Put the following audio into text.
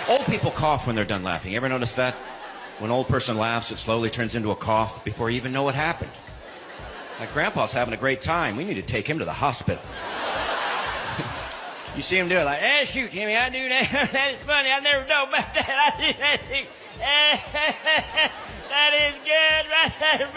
Old people cough when they're done laughing. You ever notice that? When an old person laughs, it slowly turns into a cough before you even know what happened. My grandpa's having a great time. We need to take him to the hospital. You see him do it like, shoot, Jimmy, I do that. That's funny. I never know about that. I do that. That is good right there.